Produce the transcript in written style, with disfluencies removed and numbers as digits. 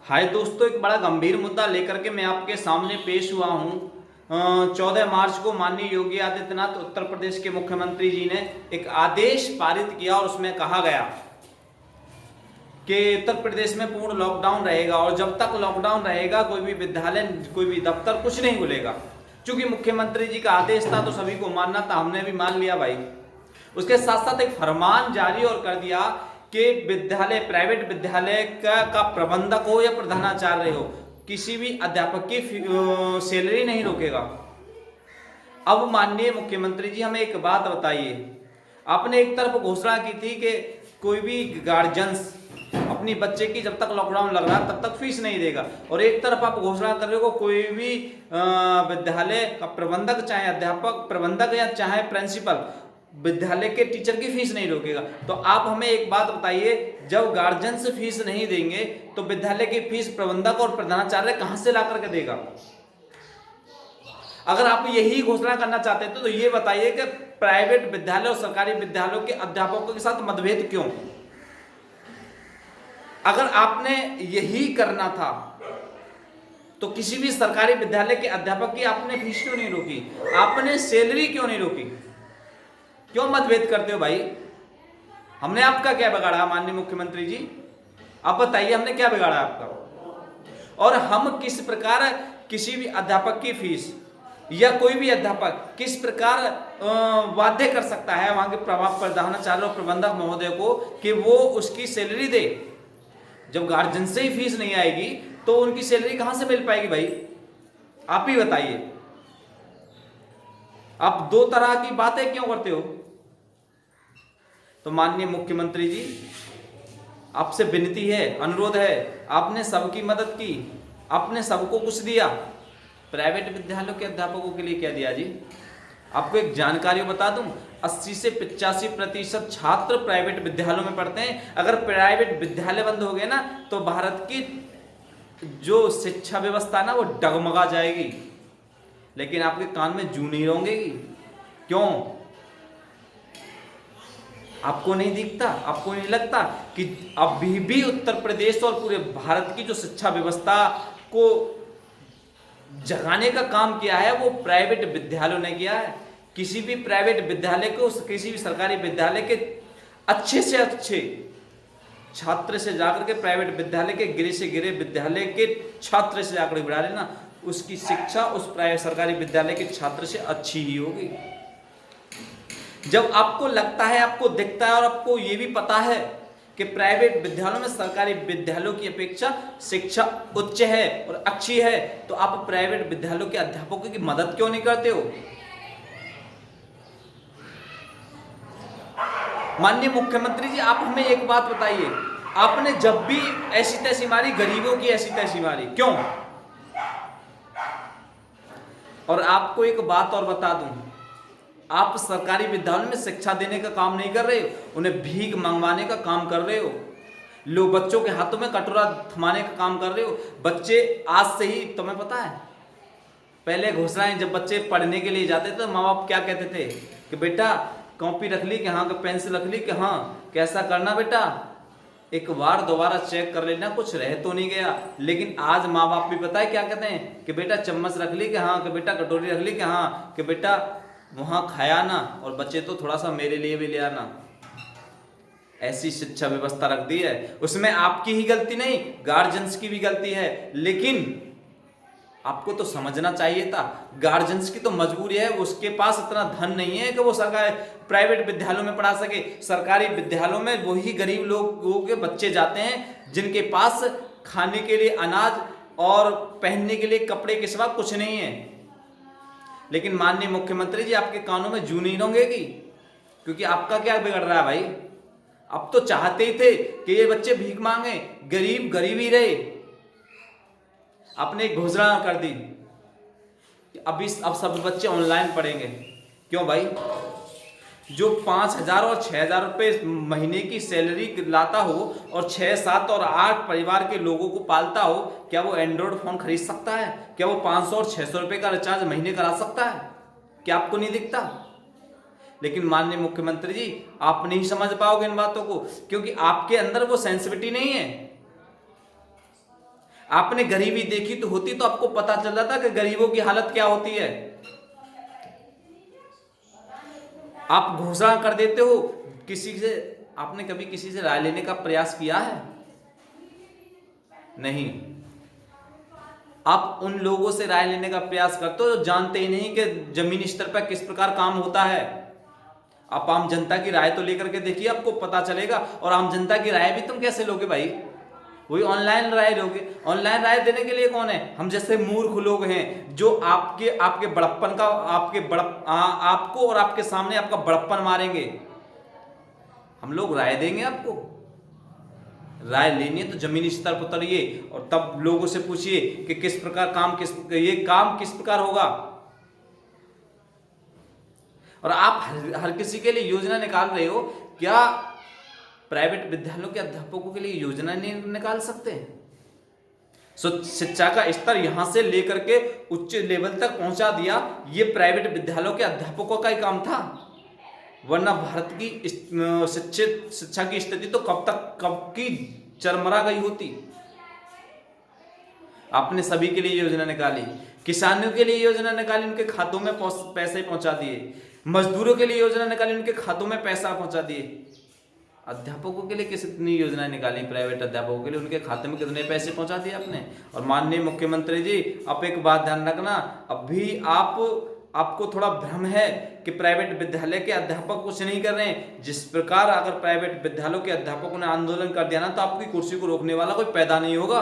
हाय दोस्तों, एक बड़ा गंभीर मुद्दा लेकर के मैं आपके सामने पेश हुआ हूं। 14 मार्च को माननीय योगी आदित्यनाथ उत्तर प्रदेश के मुख्यमंत्री जी ने एक आदेश पारित किया और उसमें कहा गया कि उत्तर प्रदेश में पूर्ण लॉकडाउन रहेगा और जब तक लॉकडाउन रहेगा कोई भी विद्यालय, कोई भी दफ्तर कुछ नहीं खुलेगा। चूंकि मुख्यमंत्री जी का आदेश था तो सभी को मानना था, हमने भी मान लिया भाई। उसके साथ साथ एक फरमान जारी और कर दिया कि विद्यालय, प्राइवेट विद्यालय का प्रबंधक हो या प्रधानाचार्य हो, किसी भी अध्यापक की सैलरी नहीं रोकेगा। अब माननीय मुख्यमंत्री जी हमें एक बात बताइए, आपने एक तरफ घोषणा की थी कि कोई भी गार्जियंस अपनी बच्चे की जब तक लॉकडाउन लग रहा तब तक फीस नहीं देगा, और एक तरफ आप घोषणा कर रहे हो कोई भी विद्यालय का प्रबंधक, चाहे अध्यापक प्रबंधक या चाहे प्रिंसिपल, विद्यालय के टीचर की फीस नहीं रोकेगा। तो आप हमें एक बात बताइए, जब गार्जियंस फीस नहीं देंगे तो विद्यालय की फीस प्रबंधक और प्रधानाचार्य कहां से ला करके देगा? अगर आप यही घोषणा करना चाहते थे तो ये बताइए कि प्राइवेट विद्यालय और सरकारी विद्यालयों के अध्यापकों के साथ मतभेद क्यों? अगर आपने यही करना था तो किसी भी सरकारी विद्यालय के अध्यापक की आपने फीस क्यों नहीं रोकी? आपने सैलरी क्यों नहीं रोकी? क्यों मतभेद करते हो भाई? हमने आपका क्या बिगाड़ा माननीय मुख्यमंत्री जी? आप बताइए, हमने क्या बिगाड़ा आपका? और हम किस प्रकार किसी भी अध्यापक की फीस या कोई भी अध्यापक किस प्रकार बाध्य कर सकता है वहां के प्रधानाचार्य और प्रबंधक महोदय को कि वो उसकी सैलरी दे? जब गार्जियन से ही फीस नहीं आएगी तो उनकी सैलरी कहां से मिल पाएगी भाई? आप ही बताइए। आप दो तरह की बातें क्यों करते हो? तो माननीय मुख्यमंत्री जी, आपसे विनती है, अनुरोध है, आपने सबकी मदद की, आपने सबको कुछ दिया, प्राइवेट विद्यालयों के अध्यापकों के लिए क्या दिया जी? आपको एक जानकारी बता दूं, 80 से 85% छात्र प्राइवेट विद्यालयों में पढ़ते हैं। अगर प्राइवेट विद्यालय बंद हो गए ना तो भारत की जो शिक्षा व्यवस्था ना वो डगमगा जाएगी। लेकिन आपके कान में जू नहीं होंगेगी। क्यों? आपको नहीं दिखता, आपको नहीं लगता कि अभी भी उत्तर प्रदेश और पूरे भारत की जो शिक्षा व्यवस्था को जगाने का काम किया है वो प्राइवेट विद्यालयों ने किया है। किसी भी प्राइवेट विद्यालय को, किसी भी सरकारी विद्यालय के अच्छे से अच्छे छात्र से जाकर के प्राइवेट विद्यालय के गिरे से गिरे विद्यालय के छात्र से जाकर बिठा लेना, उसकी शिक्षा उस प्राइवेट सरकारी विद्यालय के छात्र से अच्छी ही होगी। जब आपको लगता है, आपको दिखता है और आपको ये भी पता है कि प्राइवेट विद्यालयों में सरकारी विद्यालयों की अपेक्षा शिक्षा उच्च है और अच्छी है, तो आप प्राइवेट विद्यालयों के अध्यापकों की मदद क्यों नहीं करते हो? माननीय मुख्यमंत्री जी, आप हमें एक बात बताइए, आपने जब भी ऐसी तैसी मारी, गरीबों की ऐसी तैसी मारी, क्यों? और आपको एक बात और बता दूं, आप सरकारी विद्यालयों में शिक्षा देने का काम नहीं कर रहे हो, उन्हें भीख मंगवाने का काम कर रहे हो। लोग बच्चों के हाथों में कटोरा थमाने का काम कर रहे हो। बच्चे आज से ही, तुम्हें पता है, पहले घोषणाएं जब बच्चे पढ़ने के लिए जाते थे तो माँ बाप क्या कहते थे कि बेटा कॉपी रख ली कि हाँ, पेंसिल रख ली कि हाँ, कैसा करना बेटा, एक बार दोबारा चेक कर लेना कुछ रह तो नहीं गया। लेकिन आज माँ बाप भी पता है क्या कहते हैं कि बेटा चम्मच रख ली कि हाँ, कि बेटा कटोरी रख ली कि हाँ, कि बेटा वहां खाया ना, और बच्चे तो थोड़ा सा मेरे लिए भी ले आना। ऐसी शिक्षा व्यवस्था रख दी है, उसमें आपकी ही गलती नहीं, गार्जियंस की भी गलती है। लेकिन आपको तो समझना चाहिए था, गार्जियंस की तो मजबूरी है, उसके पास इतना धन नहीं है कि वो सरकारी प्राइवेट विद्यालयों में पढ़ा सके। सरकारी विद्यालयों में वही गरीब लोगों के बच्चे जाते हैं जिनके पास खाने के लिए अनाज और पहनने के लिए कपड़े के सिवा कुछ नहीं है। लेकिन माननीय मुख्यमंत्री जी, आपके कानों में जू नहीं होंगेगी, क्योंकि आपका क्या बिगड़ रहा है भाई? अब तो चाहते ही थे कि ये बच्चे भीख मांगे, गरीब गरीब ही रहे। आपने एक घोषणा कर दी कि अब सब बच्चे ऑनलाइन पढ़ेंगे। क्यों भाई? जो 5,000 और 6,000 रुपये महीने की सैलरी लाता हो और 6, 7 और 8 परिवार के लोगों को पालता हो, क्या वो एंड्रॉयड फोन खरीद सकता है? क्या वो 500 और 600 रुपये का रिचार्ज महीने करा सकता है? क्या आपको नहीं दिखता? लेकिन माननीय मुख्यमंत्री जी, आप नहीं समझ पाओगे इन बातों को, क्योंकि आपके अंदर वो सेंसिटिविटी नहीं है। आपने गरीबी देखी तो होती तो आपको पता चल जाता कि गरीबों की हालत क्या होती है। आप घोषणा कर देते हो किसी से, आपने कभी किसी से राय लेने का प्रयास किया है? नहीं। आप उन लोगों से राय लेने का प्रयास करते हो जो जानते ही नहीं कि जमीनी स्तर पर किस प्रकार काम होता है। आप आम जनता की राय तो लेकर के देखिए, आपको पता चलेगा। और आम जनता की राय भी तुम कैसे लोगे भाई? वही ऑनलाइन राय लोगे। ऑनलाइन राय देने के लिए कौन है? हम जैसे मूर्ख लोग हैं जो आपके आपके बड़प्पन का आपको और आपके सामने आपका बड़प्पन मारेंगे। हम लोग राय देंगे आपको? राय लेनी है तो जमीनी स्तर पर उतरिए और तब लोगों से पूछिए कि किस प्रकार ये काम किस प्रकार होगा। और आप हर किसी के लिए योजना निकाल रहे हो, क्या प्राइवेट विद्यालयों के अध्यापकों के लिए योजना नहीं निकाल सकते? शिक्षा का स्तर यहां से लेकर के उच्च लेवल तक पहुंचा दिया, ये प्राइवेट विद्यालयों के अध्यापकों का ही काम था। वरना भारत की शिक्षा की स्थिति तो कब की चरमरा गई होती। आपने सभी के लिए योजना निकाली, किसानों के लिए योजना निकाली, उनके खातों में पैसे पहुंचा दिए। मजदूरों के लिए योजना निकाली, उनके खातों में पैसा पहुंचा दिए। अध्यापकों के लिए कितनी योजना निकाली? प्राइवेट अध्यापकों के लिए उनके खाते में कितने पैसे पहुंचा दिए आपने? और माननीय मुख्यमंत्री जी, आप एक बात ध्यान रखना, अभी आपको थोड़ा भ्रम है कि प्राइवेट विद्यालय के अध्यापक कुछ नहीं कर रहे हैं। जिस प्रकार अगर प्राइवेट विद्यालयों के अध्यापकों ने आंदोलन कर दिया ना, तो आपकी कुर्सी को रोकने वाला कोई पैदा नहीं होगा।